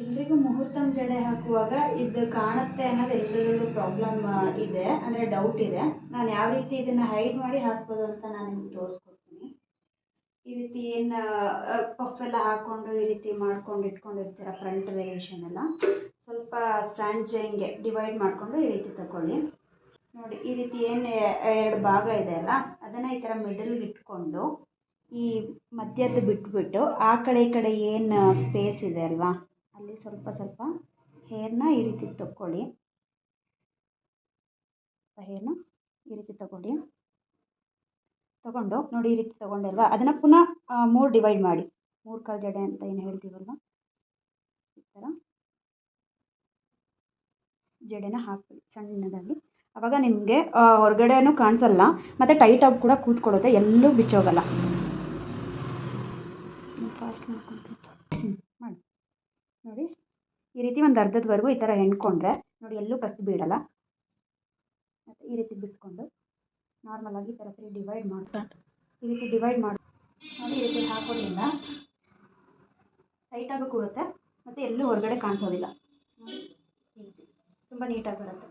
ಎಲ್ರಿಗೂ ಮುಹೂರ್ತಂ ಜಡೆ ಹಾಕುವಾಗ ಇದು ಕಾಣುತ್ತೆ ಅನ್ನೋದು ಎಲ್ರಿಗೂ ಪ್ರಾಬ್ಲಮ್ ಇದೆ, ಅಂದರೆ ಡೌಟ್ ಇದೆ. ನಾನು ಯಾವ ರೀತಿ ಇದನ್ನು ಹೈಡ್ ಮಾಡಿ ಹಾಕ್ಬೋದು ಅಂತ ನಾನು ನಿಮ್ಗೆ ತೋರಿಸ್ಕೊಡ್ತೀನಿ. ಈ ರೀತಿ ಏನು ಪಫ್ ಎಲ್ಲ ಹಾಕ್ಕೊಂಡು ಈ ರೀತಿ ಮಾಡ್ಕೊಂಡು ಇಟ್ಕೊಂಡಿರ್ತೀರ ಫ್ರಂಟ್ ವೇರಿಯೇಷನ್ ಎಲ್ಲ, ಸ್ವಲ್ಪ ಸ್ಟ್ಯಾಂಡ್ಸ್ ಹಿಂಗೆ ಡಿವೈಡ್ ಮಾಡಿಕೊಂಡು ಈ ರೀತಿ ತಗೊಳ್ಳಿ. ನೋಡಿ ಈ ರೀತಿ ಏನು ಎರಡು ಭಾಗ ಇದೆ ಅಲ್ಲ, ಅದನ್ನು ಈ ಥರ ಮಿಡಲ್ಗೆ ಇಟ್ಕೊಂಡು ಈ ಮಧ್ಯದ್ದು ಬಿಟ್ಬಿಟ್ಟು ಆ ಕಡೆ ಈ ಕಡೆ ಏನು ಸ್ಪೇಸ್ ಇದೆ ಅಲ್ವಾ, ಅಲ್ಲಿ ಸ್ವಲ್ಪ ಸ್ವಲ್ಪ ಹೇರ್ನ ಈ ರೀತಿ ತಗೊಳ್ಳಿ. ಹೇರ್ನ ಈ ರೀತಿ ತಗೊಂಡು ನೋಡಿ ಈ ರೀತಿ ತಗೊಂಡಲ್ವಾ, ಅದನ್ನು ಪುನಃ 3 ಡಿವೈಡ್ ಮಾಡಿ, 3 ಕಾಲು ಜಡೆ ಅಂತ ಏನು ಹೇಳ್ತೀವಲ್ವ, ಈ ಥರ ಜಡೆನ ಹಾಕ್ಬಿಡಿ ಸಣ್ಣದಾಗಿ. ಆವಾಗ ನಿಮಗೆ ಹೊರಗಡೆನೂ ಕಾಣಿಸಲ್ಲ ಮತ್ತು ಟೈಟಾಗಿ ಕೂಡ ಕೂತ್ಕೊಳ್ಳುತ್ತೆ, ಎಲ್ಲೂ ಬಿಚ್ಚೋಗಲ್ಲ. ಫಾಸ್ಟ್ ಮಾಡ್ಕೊಂಡು ಮಾಡಿ ನೋಡಿ ಈ ರೀತಿ ಒಂದು ಅರ್ಧದವರೆಗೂ ಈ ಥರ ಹೆಣ್ಕೊಂಡ್ರೆ ನೋಡಿ ಎಲ್ಲೂ ಕಸು ಬೀಳಲ್ಲ. ಮತ್ತು ಈ ರೀತಿ ಬಿಟ್ಕೊಂಡು ನಾರ್ಮಲಾಗಿ ಈ ಥರ ಡಿವೈಡ್ ಮಾಡಿ ಈ ರೀತಿ ಡಿವೈಡ್ ಮಾಡಿ ನೋಡಿ, ಈ ರೀತಿ ಹಾಕೋದ್ರಿಂದ ಟೈಟಾಗೂ ಕೂರುತ್ತೆ ಮತ್ತು ಎಲ್ಲೂ ಹೊರಗಡೆ ಕಾಣಿಸೋದಿಲ್ಲ. ನೋಡಿ ಈ ರೀತಿ ತುಂಬ ನೀಟಾಗಿ ಬರುತ್ತೆ.